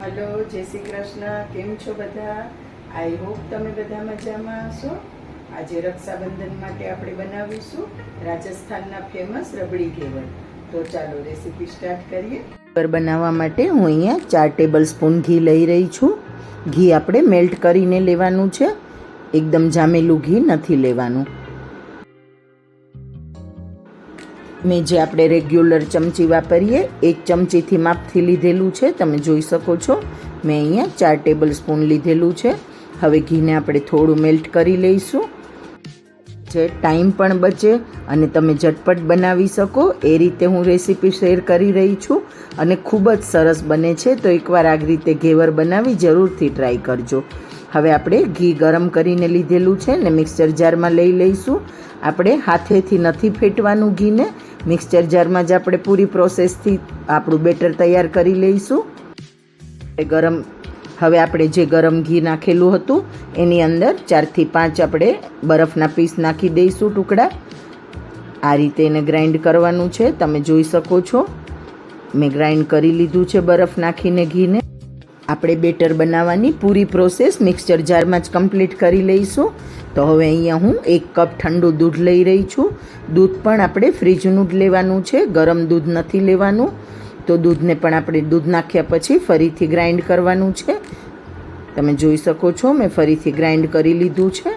Hello, જય શ્રી કૃષ્ણ. કેમ છો બધા? આઈ હોપ તમે બધા મજામાં હશો. આજે રક્ષાબંધન માટે આપણે બનાવીશું રાજસ્થાનના ફેમસ રબડી ઘેવર. તો ચાલો રેસીપી સ્ટાર્ટ કરીએ. ઘેવર બનાવવા માટે હું અહીંયા 4 ટેબલ સ્પૂન ઘી લઈ રહી છું. ઘી આપણે મેલ્ટ કરીને લેવાનું છે, એકદમ જામેલું ઘી નથી લેવાનું. મેં જે આપણે રેગ્યુલર ચમચી વાપરીએ એ ચમચીથી માપથી લીધેલું છે, તમે જોઈ શકો છો. મેં અહીંયા 4 ટેબલ સ્પૂન લીધેલું છે. હવે ઘીને આપણે થોડું મેલ્ટ કરી લઈશું. જે ટાઈમ પણ બચે અને તમે ઝટપટ બનાવી શકો એ રીતે હું રેસીપી શેર કરી રહી છું અને ખૂબ જ સરસ બને છે. તો એકવાર આ રીતે ઘેવર બનાવી જરૂરથી ટ્રાય કરજો. હવે આપણે ઘી ગરમ કરીને લીધેલું છે ને મિક્સર જારમાં લઈ લઈશું. આપણે હાથેથી નથી ફેટવાનું ઘીને, મિક્સર જારમાં જ આપણે પૂરી પ્રોસેસથી આપણું બેટર તૈયાર કરી લઈશું. હવે આપણે જે ગરમ ઘી નાખેલું હતું એની અંદર 4 થી 5 આપણે બરફના પીસ નાખી દઈશું, ટુકડા. આ રીતે એને ગ્રાઇન્ડ કરવાનું છે, તમે જોઈ શકો છો. મેં ગ્રાઇન્ડ કરી લીધું છે બરફ નાખીને ઘીને. આપણે બેટર બનાવવાની પૂરી પ્રોસેસ મિક્સર જારમાં જ કમ્પ્લીટ કરી લઈશું. તો હવે અહીંયા હું 1 કપ ઠંડુ દૂધ લઈ રહી છું. દૂધ પણ આપણે ફ્રીજનું જ લેવાનું છે, ગરમ દૂધ નથી લેવાનું. તો દૂધને પણ આપણે દૂધ નાખ્યા પછી ફરીથી ગ્રાઇન્ડ કરવાનું છે. તમે જોઈ શકો છો મેં ફરીથી ગ્રાઇન્ડ કરી લીધું છે.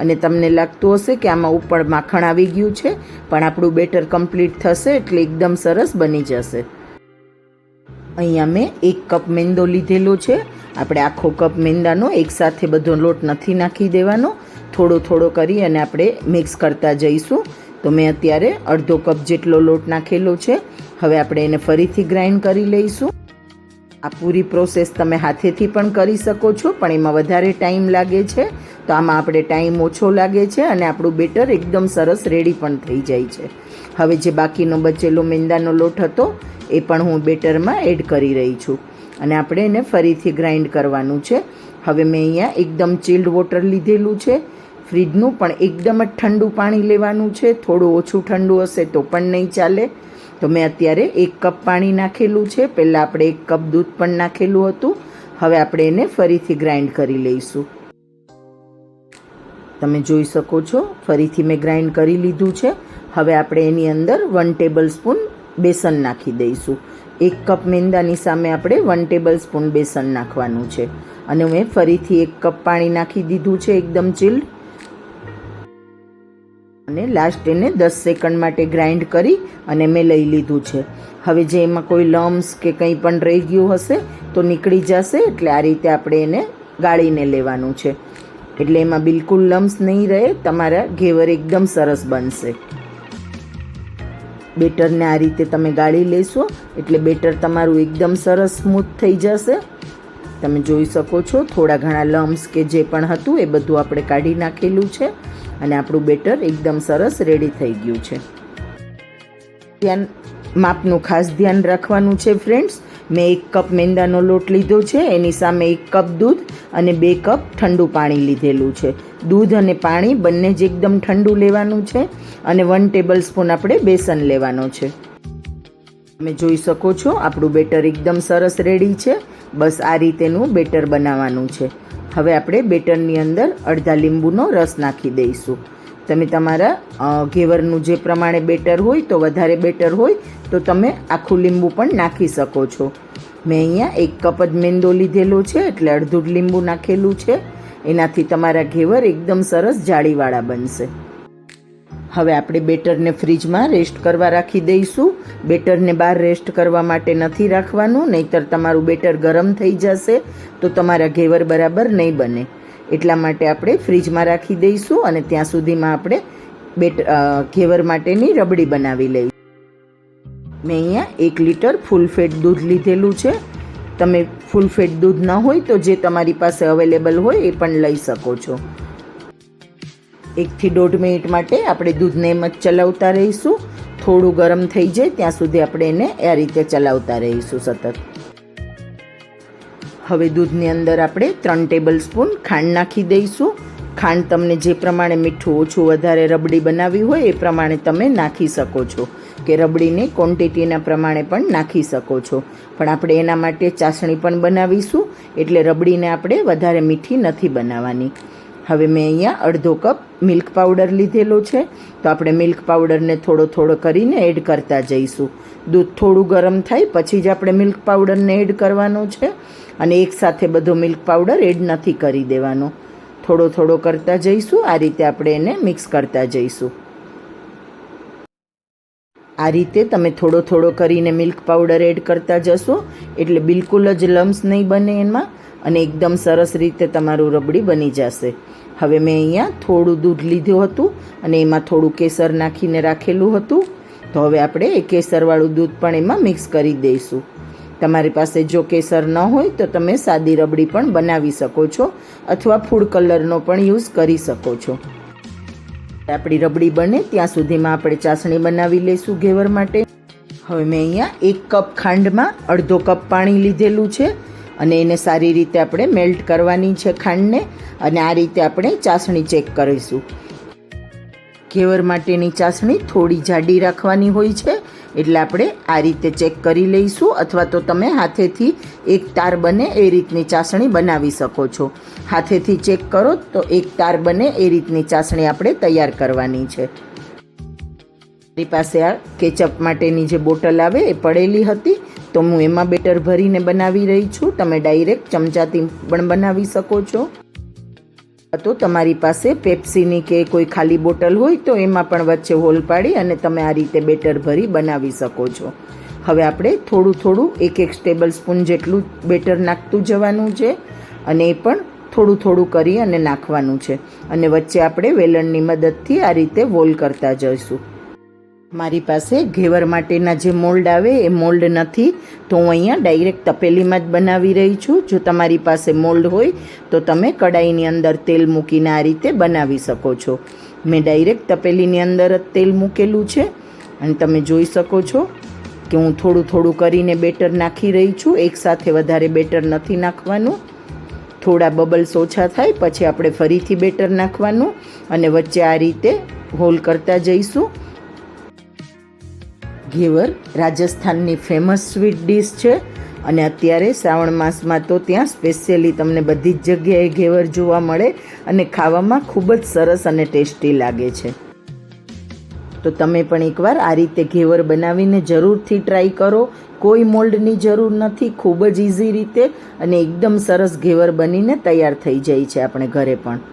અને તમને લાગતું હશે કે આમાં ઉપર માખણ આવી ગયું છે, પણ આપણું બેટર કમ્પ્લીટ થશે એટલે એકદમ સરસ બની જશે. અહીંયા મેં 1 કપ મેંદો લીધેલો છે. આપણે આખો કપ મેંદાનો એકસાથે બધો લોટ નથી નાખી દેવાનો, થોડો થોડો કરી અને આપણે મિક્સ કરતા જઈશું. તો મેં અત્યારે અડધો કપ જેટલો લોટ નાખેલો છે. હવે આપણે એને ફરીથી ગ્રાઇન્ડ કરી લઈશું. આ પૂરી પ્રોસેસ તમે હાથેથી પણ કરી શકો છો, પણ એમાં વધારે ટાઈમ લાગે છે. તો આમાં આપણે ટાઈમ ઓછો લાગે છે અને આપણું બેટર એકદમ સરસ રેડી પણ થઈ જાય છે. હવે જે બાકીનો બચેલો મેંદાનો લોટ હતો એ પણ હું બેટરમાં એડ કરી રહી છું અને આપણે એને ફરીથી ગ્રાઇન્ડ કરવાનું છે. હવે મેં અહીંયા એકદમ ચિલ્ડ વોટર લીધેલું છે. ફ્રીજનું પણ એકદમ જ ઠંડુ પાણી લેવાનું છે. થોડું ઓછું ઠંડુ હશે તો પણ નહીં ચાલે. તો મેં અત્યારે 1 કપ પાણી નાખેલું છે. પહેલાં આપણે 1 કપ દૂધ પણ નાખેલું હતું. હવે આપણે એને ફરીથી ગ્રાઇન્ડ કરી લઈશું. તમે જોઈ શકો છો ફરીથી મેં ગ્રાઇન્ડ કરી લીધું છે. હવે આપણે એની અંદર 1 ટેબલ સ્પૂન બેસન નાખી દઈશું. 1 કપ મેંદાની સામે આપણે 1 ટેબલ સ્પૂન બેસન નાખવાનું છે. અને મેં ફરીથી 1 કપ પાણી નાખી દીધું છે એકદમ ચિલ્ડ. અને લાસ્ટ એને 10 સેકન્ડ માટે ગ્રાઇન્ડ કરી અને મેં લઈ લીધું છે. હવે જે એમાં કોઈ લમ્સ કે કંઈ પણ રહી ગયું હશે તો નીકળી જશે. એટલે આ રીતે આપણે એને ગાળીને લેવાનું છે, એટલે એમાં બિલકુલ લમ્સ નહીં રહે. તમારા ઘેવર એકદમ સરસ બનશે. બેટરને આ રીતે તમે ગાળી લેશો એટલે બેટર તમારું એકદમ સરસ સ્મૂથ થઈ જશે. તમે જોઈ શકો છો થોડા ઘણા લમ્સ કે જે પણ હતું એ બધું આપણે કાઢી નાખેલું છે અને આપણું બેટર એકદમ સરસ રેડી થઈ ગયું છે. માપનું ખાસ ધ્યાન રાખવાનું છે ફ્રેન્ડ્સ. મેં 1 કપ મેંદાનો લોટ લીધો છે, એની સામે 1 કપ દૂધ અને 2 કપ ઠંડુ પાણી લીધેલું છે. દૂધ અને પાણી બંને જ એકદમ ઠંડુ લેવાનું છે અને 1 ટેબલ સ્પૂન આપણે બેસન લેવાનો છે. તમે જોઈ શકો છો આપણું બેટર એકદમ સરસ રેડી છે. બસ આ રીતેનું બેટર બનાવવાનું છે. હવે આપણે બેટરની અંદર અડધા લીંબુનો રસ નાખી દઈશું. તમે તમારા ઘેવરનું જે પ્રમાણે બેટર હોય તો વધારે બેટર હોય તો તમે આખું લીંબુ પણ નાખી શકો છો. મેં અહીંયા 1 કપ જ મેંદો લીધેલો છે એટલે અડધું જ લીંબુ નાખેલું છે. એનાથી તમારા ઘેવર એકદમ સરસ જાળીવાળા બનશે. હવે આપણે બેટરને ફ્રીજમાં રેસ્ટ કરવા રાખી દઈશું. બેટરને બહાર રેસ્ટ કરવા માટે નથી રાખવાનું, નહીંતર તમારું બેટર ગરમ થઈ જશે તો તમારા ઘેવર બરાબર નહીં બને. એટલા માટે આપણે ફ્રીજમાં રાખી દઈશું અને ત્યાં સુધીમાં આપણે ઘેવર માટેની રબડી બનાવી લઈશું. મેં અહીંયા 1 લીટર ફૂલ ફેટ દૂધ લીધેલું છે. તમે ફૂલ ફેટ દૂધ ન હોય તો જે તમારી પાસે અવેલેબલ હોય એ પણ લઈ શકો છો. 1 થી 1.5 મિનિટ માટે આપણે દૂધને એમ જ ચલાવતા રહીશું. થોડું ગરમ થઈ જાય ત્યાં સુધી આપણે એને આ રીતે ચલાવતા રહીશું સતત. હવે દૂધની અંદર આપણે 3 ટેબલ સ્પૂન ખાંડ નાખી દઈશું. ખાંડ તમને જે પ્રમાણે મીઠું ઓછું વધારે રબડી બનાવી હોય એ પ્રમાણે તમે નાખી શકો છો. કે રબડીની ક્વોન્ટિટીના પ્રમાણે પણ નાખી શકો છો. પણ આપણે એના માટે ચાસણી પણ બનાવીશું, એટલે રબડીને આપણે વધારે મીઠી નથી બનાવવાની. હવે મેં અહીંયા અડધો કપ મિલ્ક પાવડર લીધેલો છે, તો આપણે મિલ્ક પાવડરને થોડો થોડો કરીને એડ કરતા જઈશું. દૂધ થોડું ગરમ થાય પછી જ આપણે મિલ્ક પાવડરને એડ કરવાનો છે, અને એકસાથે બધો મિલ્ક પાવડર એડ નથી કરી દેવાનો. થોડો થોડો કરતા જઈશું. આ રીતે આપણે એને મિક્સ કરતા જઈશું. આ રીતે તમે થોડો થોડો કરીને મિલ્ક પાવડર એડ કરતા જશો એટલે બિલકુલ જ લમ્સ નહીં બને એમાં, અને એકદમ સરસ રીતે તમારું રબડી બની જશે. હવે મેં અહીંયા થોડું દૂધ લીધું હતું અને એમાં થોડું કેસર નાખીને રાખેલું હતું. તો હવે આપણે એ કેસરવાળું દૂધ પણ એમાં મિક્સ કરી દઈશું. તમારી પાસે જો કેસર ન હોય તો તમે સાદી રબડી પણ બનાવી શકો છો, અથવા ફૂડ કલરનો પણ યુઝ કરી શકો છો. આપણી રબડી બને ત્યાં સુધીમાં આપણે ચાસણી બનાવી લઈશું ઘેવર માટે. હવે મેં અહીંયા 1 કપ ખાંડમાં અડધો કપ પાણી લીધેલું છે, અને એને સારી રીતે આપણે મેલ્ટ કરવાની છે ખાંડને, અને આ રીતે આપણે ચાસણી ચેક કરીશું. ઘેવર માટેની ચાસણી થોડી જાડી રાખવાની હોય છે, એટલે આપણે આ રીતે ચેક કરી લઈશું, અથવા તો તમે હાથેથી એક તાર બને એ રીતની ચાસણી બનાવી શકો છો. હાથેથી ચેક કરો તો એક તાર બને એ રીતની ચાસણી આપણે તૈયાર કરવાની છે. મારી પાસે આ કેચઅપ માટેની જે બોટલ આવે એ પડેલી હતી, તો હું એમાં બેટર ભરીને બનાવી રહી છું. તમે ડાયરેક્ટ ચમચાથી પણ બનાવી શકો છો, તો તમારી પાસે પેપ્સીની કે કોઈ ખાલી બોટલ હોય તો એમાં પણ વચ્ચે હોલ પાડી અને તમે આ રીતે બેટર ભરી બનાવી શકો છો. હવે આપણે થોડું થોડું 1 ટેબલ સ્પૂન જેટલું બેટર નાખતું જવાનું છે, અને એ પણ થોડું થોડું કરી અને નાખવાનું છે, અને વચ્ચે આપણે વેલણની મદદથી આ રીતે હોલ કરતા જઈશું. મારી પાસે ઘેવર માટેના જે મોલ્ડ આવે એ મોલ્ડ નથી, તો હું અહીંયા ડાયરેક્ટ તપેલીમાં જ બનાવી રહી છું. જો તમારી પાસે મોલ્ડ હોય તો તમે કડાઈની અંદર તેલ મૂકીને આ રીતે બનાવી શકો છો. મેં ડાયરેક્ટ તપેલીની અંદર જ તેલ મૂકેલું છે, અને તમે જોઈ શકો છો કે હું થોડું થોડું કરીને બેટર નાખી રહી છું. એકસાથે વધારે બેટર નથી નાખવાનું. થોડા બબલ્સ ઓછા થાય પછી આપણે ફરીથી બેટર નાખવાનું, અને વચ્ચે આ રીતે હોલ કરતા જઈશું. ઘેવર રાજસ્થાનની ફેમસ સ્વીટ ડીશ છે, અને અત્યારે શ્રાવણ માસમાં તો ત્યાં સ્પેશિયલી તમને બધી જ જગ્યાએ ઘેવર જોવા મળે, અને ખાવામાં ખૂબ જ સરસ અને ટેસ્ટી લાગે છે. તો તમે પણ એકવાર આ રીતે ઘેવર બનાવીને જરૂરથી ટ્રાય કરો. કોઈ મોલ્ડની જરૂર નથી, ખૂબ જ ઇઝી રીતે, અને એકદમ સરસ ઘેવર બનીને તૈયાર થઈ જાય છે આપણે ઘરે પણ.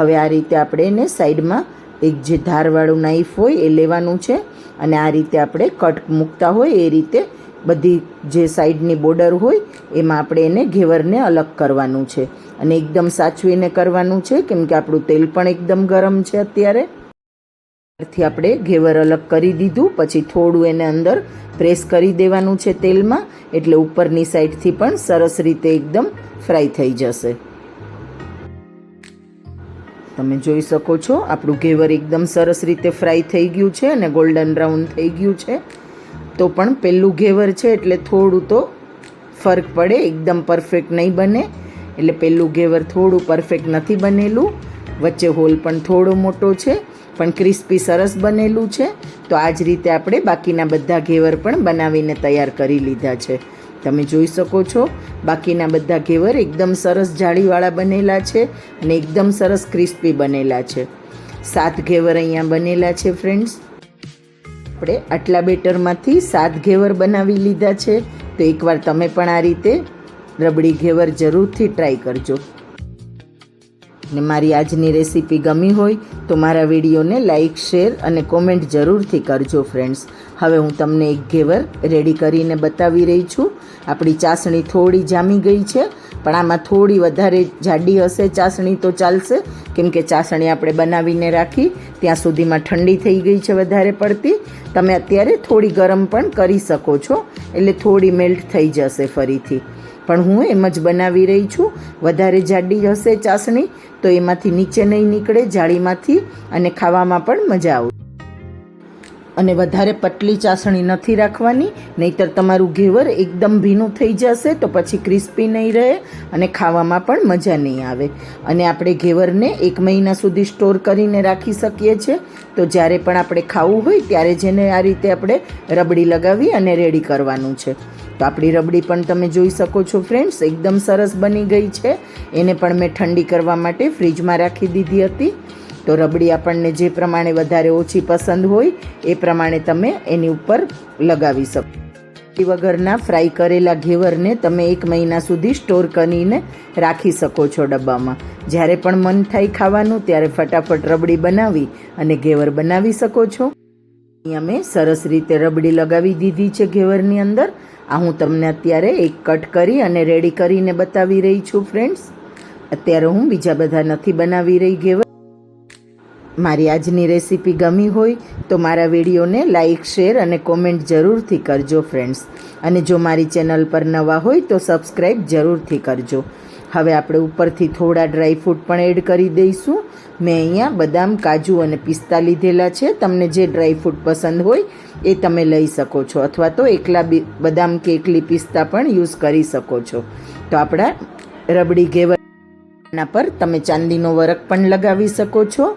હવે આ રીતે આપણે એને સાઈડમાં એક જે ધારવાળું નાઈફ હોય એ લેવાનું છે, અને આ રીતે આપણે કટ મૂકતા હોય એ રીતે બધી જે સાઈડની બોર્ડર હોય એમાં આપણે એને ઘેવરને અલગ કરવાનું છે, અને એકદમ સાચવીને કરવાનું છે, કેમ કે આપણું તેલ પણ એકદમ ગરમ છે અત્યારે. ત્યારથી આપણે ઘેવર અલગ કરી દીધું, પછી થોડું એને અંદર પ્રેસ કરી દેવાનું છે તેલમાં, એટલે ઉપરની સાઈડથી પણ સરસ રીતે એકદમ ફ્રાય થઈ જશે. તમે જોઈ શકો છો આપણું ઘેવર એકદમ સરસ રીતે ફ્રાય થઈ ગયું છે, અને ગોલ્ડન બ્રાઉન થઈ ગયું છે. તો પણ પહેલું ઘેવર છે એટલે થોડું તો ફરક પડે, એકદમ પરફેક્ટ નહીં બને. એટલે પહેલું ઘેવર થોડું પરફેક્ટ નથી બનેલું, વચ્ચે હોલ પણ થોડો મોટો છે, પણ ક્રિસ્પી સરસ બનેલું છે. તો આ જ રીતે આપણે બાકીના બધા ઘેવર પણ બનાવીને તૈયાર કરી લીધા છે. તમે જોઈ શકો છો બાકીના બધા ઘેવર એકદમ સરસ જાળીવાળા બનેલા છે, અને એકદમ સરસ ક્રિસ્પી બનેલા છે. 7 ઘેવર અહીંયા બનેલા છે ફ્રેન્ડ્સ. આપણે આટલા બેટરમાંથી 7 ઘેવર બનાવી લીધા છે. તો એકવાર તમે પણ આ રીતે રબડી ઘેવર જરૂરથી ટ્રાય કરજો. ને મારી આજની રેસીપી ગમી હોય તો મારા વિડીયોને લાઇક, શેર અને કોમેન્ટ જરૂરથી કરજો ફ્રેન્ડ્સ. હવે હું તમને એક ઘેવર રેડી કરીને બતાવી રહી છું. આપણી ચાસણી થોડી જામી ગઈ છે, પણ આમાં થોડી વધારે જાડી હશે ચાસણી તો ચાલશે, કેમ કે ચાસણી આપણે બનાવીને રાખી ત્યાં સુધીમાં ઠંડી થઈ ગઈ છે વધારે પડતી. તમે અત્યારે થોડી ગરમ પણ કરી શકો છો, એટલે થોડી મેલ્ટ થઈ જશે ફરીથી. પણ હું એમ જ બનાવી રહી છું. વધારે જાડી હશે ચાસણી તો એમાંથી નીચે નહીં નીકળે જાળીમાંથી, અને ખાવામાં પણ મજા આવશે. અને વધારે પતલી ચાસણી નથી રાખવાની, નહીંતર તમારું ઘેવર એકદમ ભીનું થઈ જશે તો પછી ક્રિસ્પી નહીં રહે અને ખાવામાં પણ મજા નહીં આવે. અને આપણે ઘેવરને 1 મહિના સુધી સ્ટોર કરીને રાખી શકીએ છીએ. તો જ્યારે પણ આપણે ખાવું હોય ત્યારે જેને આ રીતે આપણે રબડી લગાવી અને રેડી કરવાનું છે. તો આપણી રબડી પણ તમે જોઈ શકો છો ફ્રેન્ડ્સ, એકદમ સરસ બની ગઈ છે. એને પણ મેં ઠંડી કરવા માટે ફ્રીજમાં રાખી દીધી હતી. તો રબડી આપણને જે પ્રમાણે વધારે ઓછી પસંદ હોય એ પ્રમાણે તમે એની ઉપર લગાવી શકો. વગરના ફ્રાય કરેલા ઘેવરને તમે 1 મહિના સુધી સ્ટોર કરીને રાખી શકો છો ડબ્બામાં. જ્યારે પણ મન થાય ખાવાનું ત્યારે ફટાફટ રબડી બનાવી અને ઘેવર બનાવી શકો છો. અહીંયા મેં સરસ રીતે રબડી લગાવી દીધી છે ઘેવરની અંદર. આ હું તમને અત્યારે એક કટ કરી અને રેડી કરીને બતાવી રહી છું ફ્રેન્ડ્સ. અત્યારે હું બીજા બધા નથી બનાવી રહી ઘેવર. મારી આજની રેસીપી ગમી હોય તો મારા વિડીયોને લાઇક, શેર અને કોમેન્ટ જરૂરથી કરજો ફ્રેન્ડ્સ. અને જો મારી ચેનલ પર નવા હોય તો સબસ્ક્રાઈબ જરૂરથી કરજો. હવે આપણે ઉપરથી થોડા ડ્રાયફ્રૂટ પણ એડ કરી દઈશું. મેં અહીંયા બદામ, કાજુ અને પિસ્તા લીધેલા છે. તમને જે ડ્રાયફ્રૂટ પસંદ હોય એ તમે લઈ શકો છો, અથવા તો એકલા બદામ કે એકલી પિસ્તા પણ યુઝ કરી શકો છો. તો આપણા રબડી ઘેવરના પર તમે ચાંદીનો વરખ પણ લગાવી શકો છો.